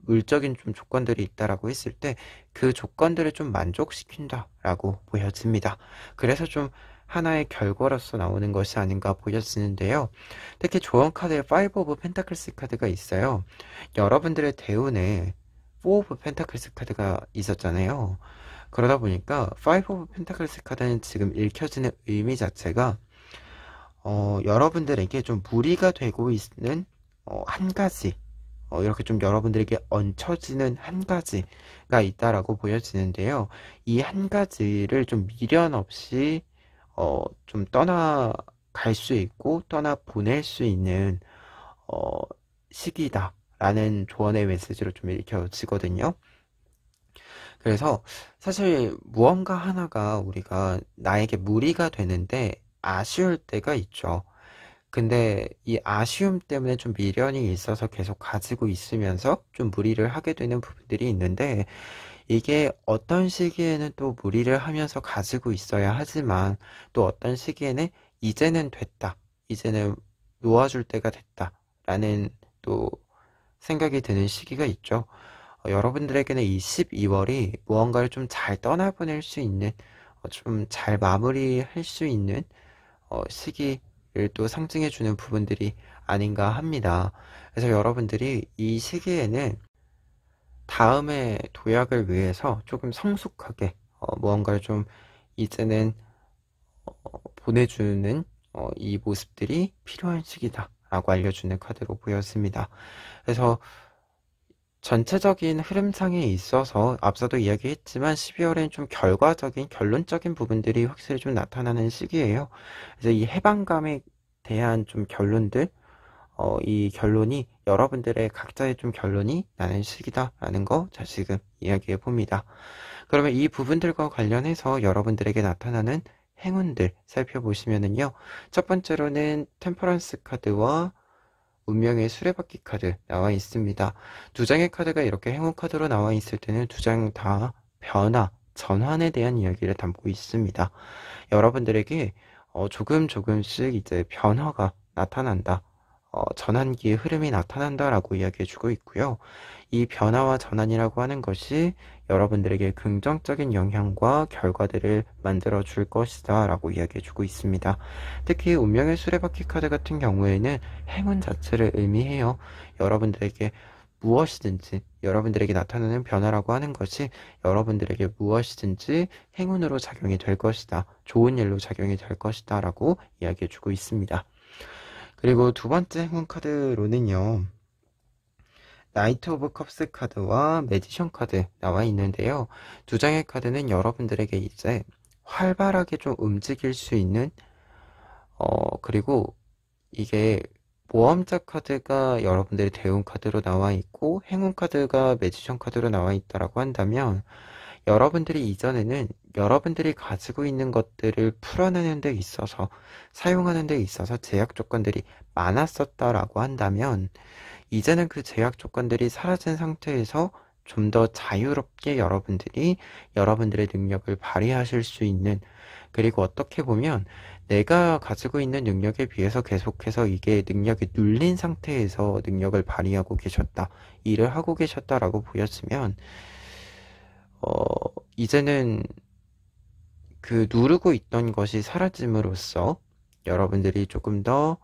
물적인 좀 조건들이 있다라고 했을 때 그 조건들을 좀 만족시킨다라고 보여집니다. 그래서 좀 하나의 결과로서 나오는 것이 아닌가 보여지는데요. 특히 조언 카드에 5 오브 펜타클스 카드가 있어요. 여러분들의 대운에 4 오브 펜타클스 카드가 있었잖아요. 그러다 보니까 5 오브 펜타클스 카드는 지금 읽혀지는 의미 자체가 여러분들에게 좀 무리가 되고 있는 한 가지, 이렇게 좀 여러분들에게 얹혀지는 한 가지가 있다라고 보여지는데요. 이 한 가지를 좀 미련 없이 좀 떠나갈 수 있고 떠나 보낼 수 있는 어, 시기다라는 조언의 메시지로 좀 읽혀지거든요. 그래서 사실 무언가 하나가 우리가 나에게 무리가 되는데 아쉬울 때가 있죠. 근데 이 아쉬움 때문에 좀 미련이 있어서 계속 가지고 있으면서 좀 무리를 하게 되는 부분들이 있는데 이게 어떤 시기에는 또 무리를 하면서 가지고 있어야 하지만 또 어떤 시기에는 이제는 됐다. 이제는 놓아줄 때가 됐다. 라는 또 생각이 드는 시기가 있죠. 여러분들에게는 이 12월이 무언가를 좀 잘 떠나보낼 수 있는, 좀 잘 마무리할 수 있는 시기를 또 상징해주는 부분들이 아닌가 합니다. 그래서 여러분들이 이 시기에는 다음의 도약을 위해서 조금 성숙하게 무언가를 좀 이제는 보내주는 이 모습들이 필요한 시기다 라고 알려주는 카드로 보였습니다. 그래서 전체적인 흐름상에 있어서 앞서도 이야기했지만 12월엔 좀 결과적인 결론적인 부분들이 확실히 좀 나타나는 시기예요. 그래서 이 해방감에 대한 좀 결론들, 이 결론이 여러분들의 각자의 좀 결론이 나는 시기다라는 거 다시금 이야기해 봅니다. 그러면 이 부분들과 관련해서 여러분들에게 나타나는 행운들 살펴보시면은요. 첫 번째로는 템퍼런스 카드와 운명의 수레바퀴 카드 나와 있습니다. 두 장의 카드가 이렇게 행운 카드로 나와 있을 때는 두 장 다 변화, 전환에 대한 이야기를 담고 있습니다. 여러분들에게 조금씩 이제 변화가 나타난다. 전환기의 흐름이 나타난다라고 이야기해주고 있고요. 이 변화와 전환이라고 하는 것이 여러분들에게 긍정적인 영향과 결과들을 만들어 줄 것이다 라고 이야기해주고 있습니다. 특히 운명의 수레바퀴 카드 같은 경우에는 행운 자체를 의미해요. 여러분들에게 무엇이든지 여러분들에게 나타나는 변화라고 하는 것이 여러분들에게 무엇이든지 행운으로 작용이 될 것이다. 좋은 일로 작용이 될 것이다 라고 이야기해주고 있습니다. 그리고 두 번째 행운 카드로는요. 나이트 오브 컵스 카드와 매지션 카드 나와 있는데요. 두 장의 카드는 여러분들에게 이제 활발하게 좀 움직일 수 있는 그리고 이게 모험자 카드가 여러분들의 대운 카드로 나와 있고 행운 카드가 매지션 카드로 나와 있다라고 한다면 여러분들이 이전에는 여러분들이 가지고 있는 것들을 풀어내는 데 있어서 사용하는 데 있어서 제약 조건들이 많았었다라고 한다면 이제는 그 제약 조건들이 사라진 상태에서 좀 더 자유롭게 여러분들이 여러분들의 능력을 발휘하실 수 있는, 그리고 어떻게 보면 내가 가지고 있는 능력에 비해서 계속해서 이게 능력이 눌린 상태에서 능력을 발휘하고 계셨다, 일을 하고 계셨다라고 보였으면 이제는 그 누르고 있던 것이 사라짐으로써 여러분들이 조금 더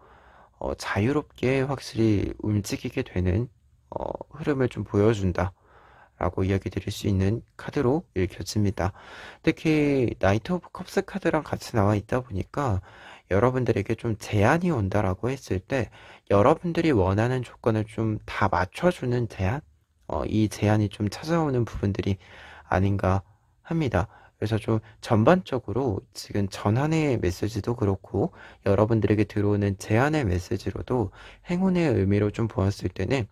자유롭게 확실히 움직이게 되는 흐름을 좀 보여준다 라고 이야기 드릴 수 있는 카드로 읽혀집니다. 특히 나이트 오브 컵스 카드랑 같이 나와 있다 보니까 여러분들에게 좀 제한이 온다라고 했을 때 여러분들이 원하는 조건을 좀 다 맞춰주는 제한, 이 제한이 좀 찾아오는 부분들이 아닌가 합니다. 그래서 좀 전반적으로 지금 전환의 메시지도 그렇고 여러분들에게 들어오는 제안의 메시지로도 행운의 의미로 좀 보았을 때는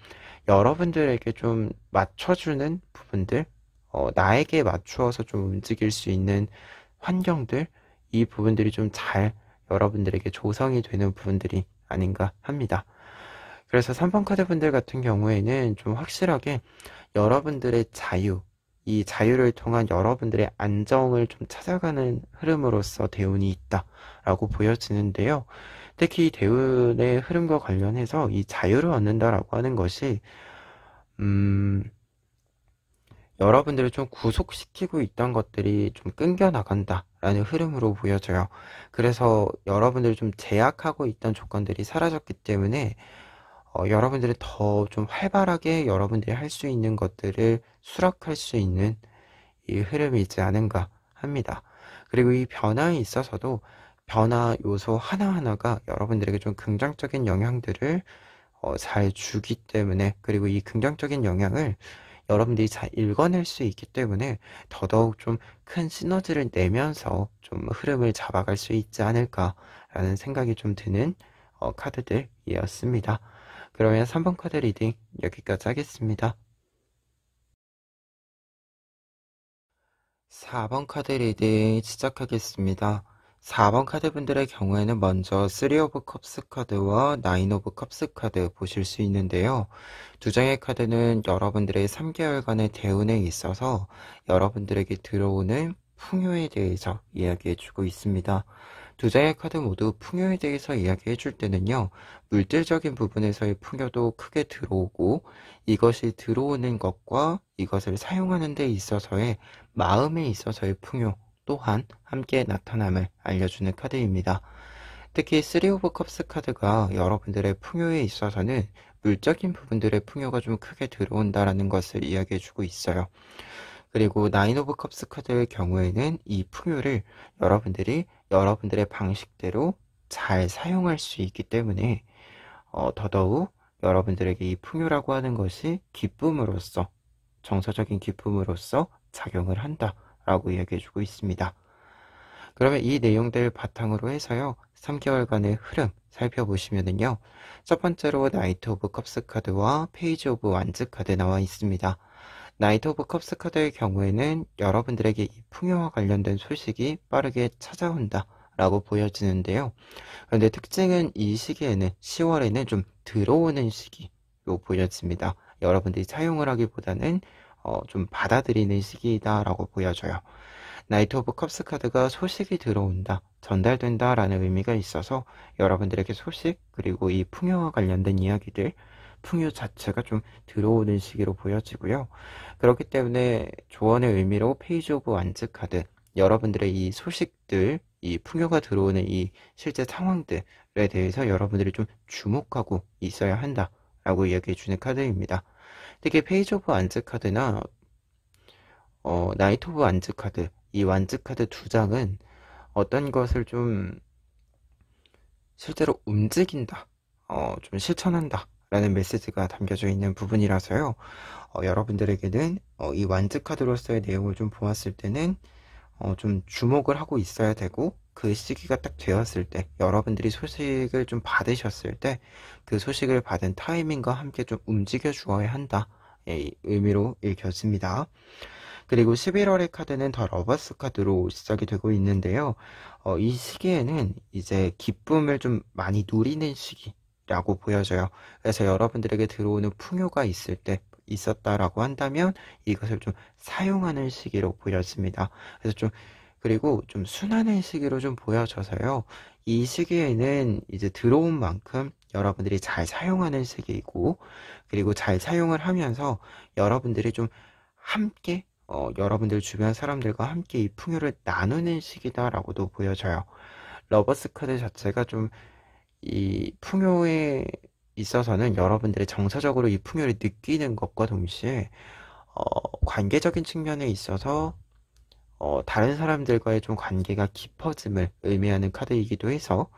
여러분들에게 좀 맞춰주는 부분들, 나에게 맞추어서 좀 움직일 수 있는 환경들, 이 부분들이 좀 잘 여러분들에게 조성이 되는 부분들이 아닌가 합니다. 그래서 3번 카드 분들 같은 경우에는 좀 확실하게 여러분들의 자유, 이 자유를 통한 여러분들의 안정을 좀 찾아가는 흐름으로서 대운이 있다라고 보여지는데요. 특히 대운의 흐름과 관련해서 이 자유를 얻는다라고 하는 것이 여러분들을 좀 구속시키고 있던 것들이 좀 끊겨 나간다라는 흐름으로 보여져요. 그래서 여러분들이 좀 제약하고 있던 조건들이 사라졌기 때문에 여러분들이 더 좀 활발하게 여러분들이 할 수 있는 것들을 수락할 수 있는 이 흐름이지 않은가 합니다. 그리고 이 변화에 있어서도 변화 요소 하나하나가 여러분들에게 좀 긍정적인 영향들을 잘 주기 때문에, 그리고 이 긍정적인 영향을 여러분들이 잘 읽어낼 수 있기 때문에 더더욱 좀 큰 시너지를 내면서 좀 흐름을 잡아갈 수 있지 않을까라는 생각이 좀 드는 카드들이었습니다. 그러면 3번 카드 리딩 여기까지 하겠습니다. 4번 카드 리딩 시작하겠습니다. 4번 카드 분들의 경우에는 먼저 3 오브 컵스 카드와 9 오브 컵스 카드 보실 수 있는데요. 두 장의 카드는 여러분들의 3개월간의 대운에 있어서 여러분들에게 들어오는 풍요에 대해서 이야기해주고 있습니다. 두 장의 카드 모두 풍요에 대해서 이야기해 줄 때는요, 물질적인 부분에서의 풍요도 크게 들어오고, 이것이 들어오는 것과 이것을 사용하는 데 있어서의 마음에 있어서의 풍요 또한 함께 나타남을 알려주는 카드입니다. 특히 3 오브 컵스 카드가 여러분들의 풍요에 있어서는 물적인 부분들의 풍요가 좀 크게 들어온다라는 것을 이야기해주고 있어요. 그리고 나인 오브 컵스 카드의 경우에는 이 풍요를 여러분들이 여러분들의 방식대로 잘 사용할 수 있기 때문에 더더욱 여러분들에게 이 풍요라고 하는 것이 기쁨으로써, 정서적인 기쁨으로써 작용을 한다라고 이야기해주고 있습니다. 그러면 이 내용들 바탕으로 해서요, 3개월간의 흐름 살펴보시면은요, 첫 번째로 나이트 오브 컵스 카드와 페이지 오브 완즈 카드 나와 있습니다. 나이트 오브 컵스 카드의 경우에는 여러분들에게 이 풍요와 관련된 소식이 빠르게 찾아온다 라고 보여지는데요. 그런데 특징은 이 시기에는 10월에는 좀 들어오는 시기로 보여집니다. 여러분들이 사용을 하기보다는 좀 받아들이는 시기다 라고 보여져요. 나이트 오브 컵스 카드가 소식이 들어온다, 전달된다 라는 의미가 있어서 여러분들에게 소식, 그리고 이 풍요와 관련된 이야기들, 풍요 자체가 좀 들어오는 시기로 보여지고요. 그렇기 때문에 조언의 의미로 페이지 오브 완즈 카드, 여러분들의 이 소식들, 이 풍요가 들어오는 이 실제 상황들에 대해서 여러분들이 좀 주목하고 있어야 한다 라고 이야기해 주는 카드입니다. 특히 페이지 오브 완즈 카드나 나이트 오브 완즈 카드, 이 완즈 카드 두 장은 어떤 것을 좀 실제로 움직인다, 좀 실천한다 라는 메시지가 담겨져 있는 부분이라서요. 여러분들에게는 이 완즈 카드로서의 내용을 좀 보았을 때는 좀 주목을 하고 있어야 되고, 그 시기가 딱 되었을 때, 여러분들이 소식을 좀 받으셨을 때 그 소식을 받은 타이밍과 함께 좀 움직여 주어야 한다, 이 의미로 읽혀집니다. 그리고 11월의 카드는 더 러버스 카드로 시작이 되고 있는데요. 이 시기에는 이제 기쁨을 좀 많이 누리는 시기라고 보여져요. 그래서 여러분들에게 들어오는 풍요가 있었다라고 한다면 이것을 좀 사용하는 시기로 보여집니다. 그래서 그리고 좀 순환의 시기로 좀 보여져서요. 이 시기에는 이제 들어온 만큼 여러분들이 잘 사용하는 시기이고, 그리고 잘 사용을 하면서 여러분들이 좀 함께 여러분들 주변 사람들과 함께 이 풍요를 나누는 시기다라고도 보여져요. 러버스 카드 자체가 좀 이 풍요에 있어서는 여러분들의 정서적으로 이 풍요를 느끼는 것과 동시에 관계적인 측면에 있어서 다른 사람들과의 좀 관계가 깊어짐을 의미하는 카드이기도 해서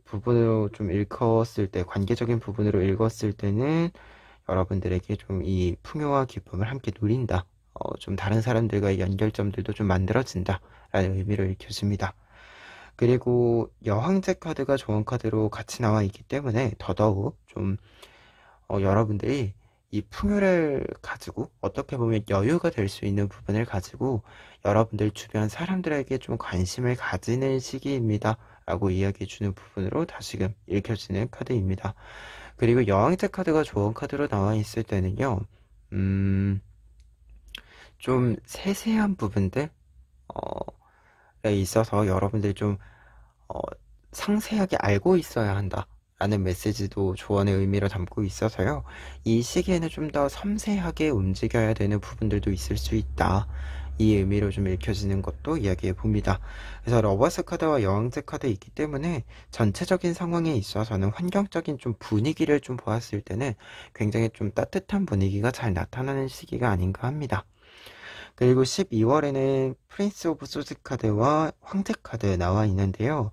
부분으로 좀 읽었을 때, 관계적인 부분으로 읽었을 때는 여러분들에게 좀 이 풍요와 기쁨을 함께 누린다, 좀 다른 사람들과의 연결점들도 좀 만들어진다 라는 의미로 읽혀집니다. 그리고 여황제 카드가 조언 카드로 같이 나와 있기 때문에 더더욱 좀 여러분들이 이 풍요를 가지고, 어떻게 보면 여유가 될 수 있는 부분을 가지고 여러분들 주변 사람들에게 좀 관심을 가지는 시기입니다 라고 이야기해 주는 부분으로 다시금 읽혀지는 카드입니다. 그리고 여왕제 카드가 조언 카드로 나와 있을 때는요, 좀 세세한 부분들에 있어서 여러분들이 좀 상세하게 알고 있어야 한다 라는 메시지도 조언의 의미로 담고 있어서요, 이 시기에는 좀 더 섬세하게 움직여야 되는 부분들도 있을 수 있다, 이 의미로 좀 읽혀지는 것도 이야기해 봅니다. 그래서 러버스 카드와 여왕제 카드 있기 때문에 전체적인 상황에 있어서는, 환경적인 좀 분위기를 좀 보았을 때는 굉장히 좀 따뜻한 분위기가 잘 나타나는 시기가 아닌가 합니다. 그리고 12월에는 프린스 오브 소즈 카드와 황제 카드 나와 있는데요.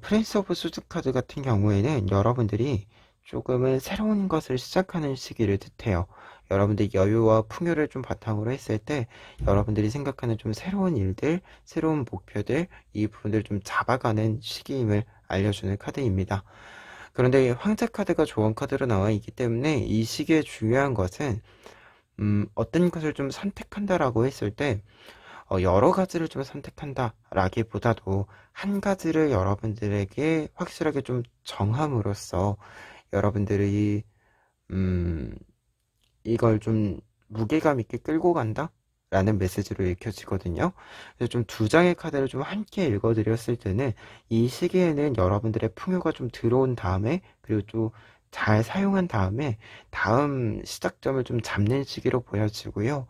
프린스 오브 소즈 카드 같은 경우에는 여러분들이 조금은 새로운 것을 시작하는 시기를 뜻해요. 여러분들 여유와 풍요를 좀 바탕으로 했을 때 여러분들이 생각하는 좀 새로운 일들, 새로운 목표들, 이 부분들을 좀 잡아가는 시기임을 알려주는 카드입니다. 그런데 황제 카드가 조언 카드로 나와 있기 때문에 이 시기에 중요한 것은 어떤 것을 좀 선택한다라고 했을 때 여러 가지를 좀 선택한다라기보다도 한 가지를 여러분들에게 확실하게 좀 정함으로써 여러분들이 이걸 좀 무게감 있게 끌고 간다 라는 메시지로 읽혀지거든요. 그래서 좀 두 장의 카드를 좀 함께 읽어드렸을 때는 이 시기에는 여러분들의 풍요가 좀 들어온 다음에, 그리고 또 잘 사용한 다음에 다음 시작점을 좀 잡는 시기로 보여지고요.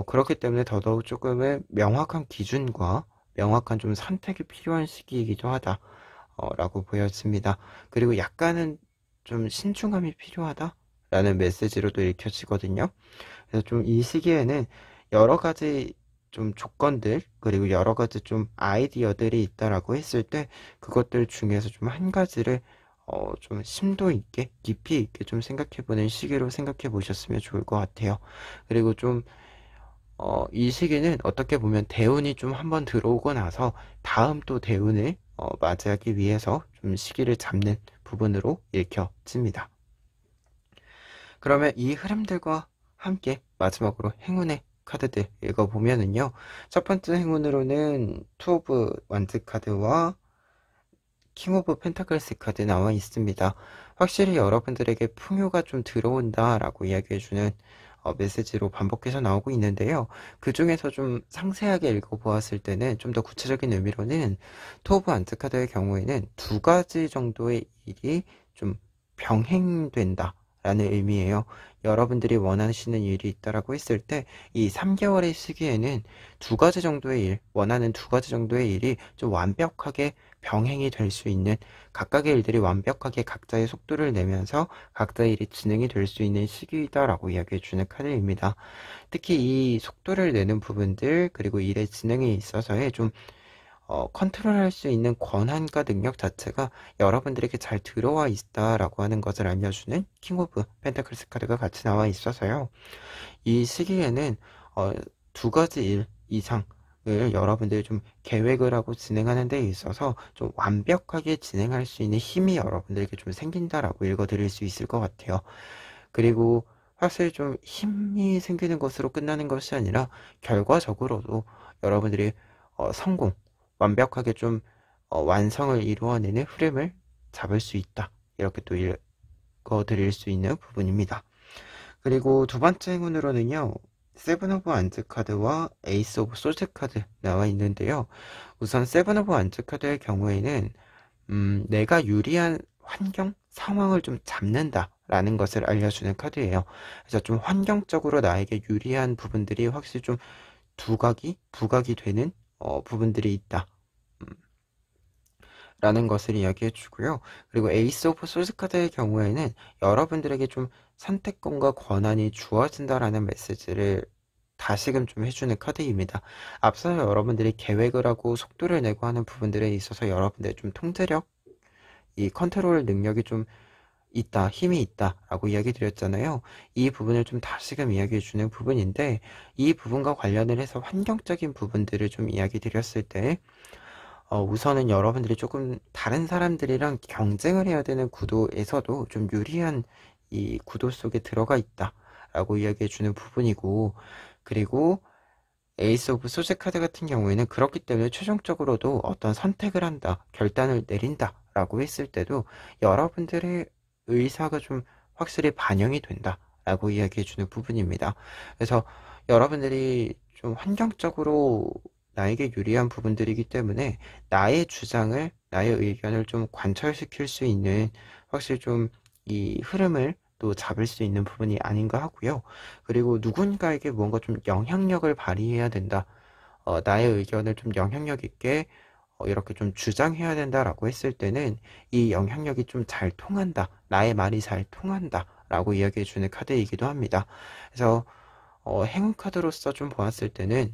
그렇기 때문에 더더욱 조금은 명확한 기준과 명확한 좀 선택이 필요한 시기이기도 하다 라고 보여집니다. 그리고 약간은 좀 신중함이 필요하다라는 메시지로도 읽혀지거든요. 그래서 좀 이 시기에는 여러 가지 좀 조건들, 그리고 여러 가지 좀 아이디어들이 있다라고 했을 때 그것들 중에서 좀 한 가지를 좀 심도 있게, 깊이 있게 좀 생각해 보는 시기로 생각해 보셨으면 좋을 것 같아요. 그리고 좀 이 시기는 어떻게 보면 대운이 좀 한번 들어오고 나서 다음 또 대운을 맞이하기 위해서 좀 시기를 잡는 부분으로 읽혀집니다. 그러면 이 흐름들과 함께 마지막으로 행운의 카드들 읽어보면은요. 첫 번째 행운으로는 투 오브 완즈 카드와 킹 오브 펜타클스 카드 나와 있습니다. 확실히 여러분들에게 풍요가 좀 들어온다 라고 이야기해주는 메시지로 반복해서 나오고 있는데요. 그 중에서 좀 상세하게 읽어보았을 때는 좀 더 구체적인 의미로는 투 오브 완즈 카드의 경우에는 두 가지 정도의 일이 좀 병행된다 라는 의미예요. 여러분들이 원하시는 일이 있다라고 했을 때 이 3개월의 시기에는 두 가지 정도의 일, 원하는 두 가지 정도의 일이 좀 완벽하게 병행이 될 수 있는, 각각의 일들이 완벽하게 각자의 속도를 내면서 각자의 일이 진행이 될 수 있는 시기다라고 이야기해 주는 카드입니다. 특히 이 속도를 내는 부분들, 그리고 일의 진행에 있어서의 좀 컨트롤할 수 있는 권한과 능력 자체가 여러분들에게 잘 들어와 있다라고 하는 것을 알려주는 킹 오브 펜타클스 카드가 같이 나와 있어서요. 이 시기에는 두 가지 일 이상을 여러분들이 좀 계획을 하고 진행하는 데 있어서 좀 완벽하게 진행할 수 있는 힘이 여러분들에게 좀 생긴다라고 읽어드릴 수 있을 것 같아요. 그리고 사실 좀 힘이 생기는 것으로 끝나는 것이 아니라 결과적으로도 여러분들이 성공, 완벽하게 좀 완성을 이루어내는 흐름을 잡을 수 있다. 이렇게 또 읽어드릴 수 있는 부분입니다. 그리고 두 번째 행운으로는요. 세븐 오브 완즈 카드와 에이스 오브 소드 카드 나와 있는데요. 우선 세븐 오브 완즈 카드의 경우에는 내가 유리한 환경, 상황을 좀 잡는다라는 것을 알려주는 카드예요. 그래서 좀 환경적으로 나에게 유리한 부분들이 확실히 좀 부각이 되는 부분들이 있다. 라는 것을 이야기해 주고요. 그리고 에이스 오브 소스 카드의 경우에는 여러분들에게 좀 선택권과 권한이 주어진다라는 메시지를 다시금 좀 해주는 카드입니다. 앞서 여러분들이 계획을 하고 속도를 내고 하는 부분들에 있어서 여러분들의 좀 통제력, 이 컨트롤 능력이 좀 있다, 힘이 있다라고 이야기 드렸잖아요. 이 부분을 좀 다시금 이야기해 주는 부분인데, 이 부분과 관련을 해서 환경적인 부분들을 좀 이야기 드렸을 때 우선은 여러분들이 조금 다른 사람들이랑 경쟁을 해야 되는 구도에서도 좀 유리한 이 구도 속에 들어가 있다라고 이야기해 주는 부분이고, 그리고 에이스 오브 소드 카드 같은 경우에는 그렇기 때문에 최종적으로도 어떤 선택을 한다, 결단을 내린다 라고 했을 때도 여러분들의 의사가 좀 확실히 반영이 된다 라고 이야기해 주는 부분입니다. 그래서 여러분들이 좀 환경적으로 나에게 유리한 부분들이기 때문에 나의 주장을, 나의 의견을 좀 관철시킬 수 있는, 확실히 좀 이 흐름을 또 잡을 수 있는 부분이 아닌가 하고요. 그리고 누군가에게 뭔가 좀 영향력을 발휘해야 된다. 나의 의견을 좀 영향력 있게 이렇게 좀 주장해야 된다라고 했을 때는 이 영향력이 좀 잘 통한다. 나의 말이 잘 통한다. 라고 이야기해 주는 카드이기도 합니다. 그래서 행운 카드로서 좀 보았을 때는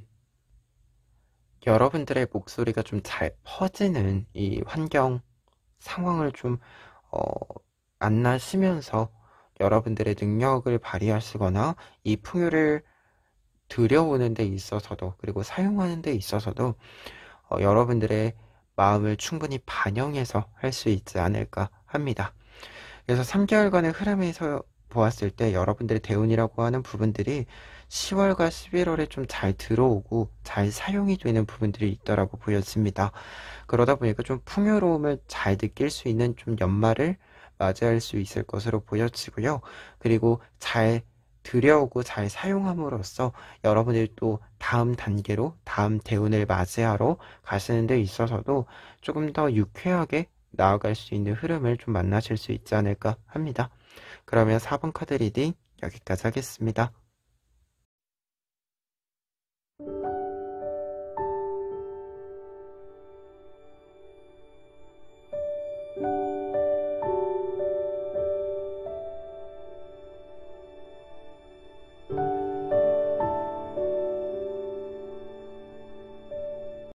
여러분들의 목소리가 좀 잘 퍼지는 이 환경 상황을 좀 안나시면서 여러분들의 능력을 발휘하시거나 이 풍요를 들여오는 데 있어서도, 그리고 사용하는 데 있어서도 여러분들의 마음을 충분히 반영해서 할 수 있지 않을까 합니다. 그래서 3개월간의 흐름에서 보았을 때 여러분들의 대운이라고 하는 부분들이 10월과 11월에 좀 잘 들어오고 잘 사용이 되는 부분들이 있다라고 보여집니다. 그러다 보니까 좀 풍요로움을 잘 느낄 수 있는 좀 연말을 맞이할 수 있을 것으로 보여지고요. 그리고 잘 들여오고 잘 사용함으로써 여러분들이 또 다음 단계로, 다음 대운을 맞이하러 가시는 데 있어서도 조금 더 유쾌하게 나아갈 수 있는 흐름을 좀 만나실 수 있지 않을까 합니다. 그러면 4번 카드 리딩 여기까지 하겠습니다.